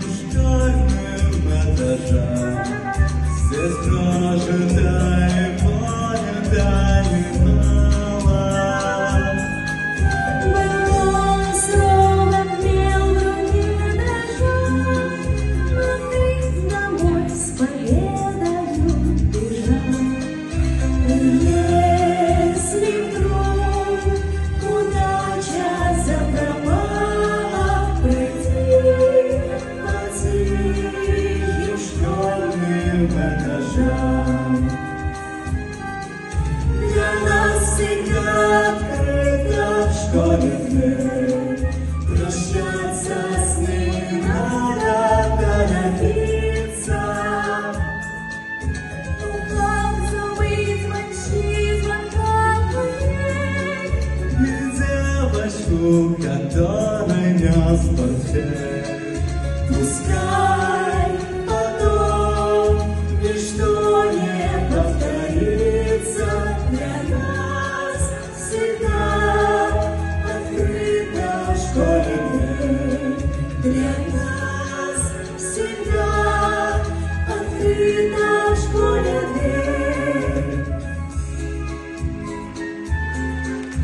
школьным этажам. Сестра ожидай, памятай мало. Был срок, мел в руке дрожал, но ты домой с победою бежал. Если вдруг удача запропала, пройти по тихим школьным этажам. Для нас всегда открыта в школе дверь, прощаться с ней надо торопиться. Как забыть мальчишек, как уметь, И девочку, которой нес портфель. пускай потом ничто не повторится. Для нас всегда открыта в школе дверь. Для нас всегда открыта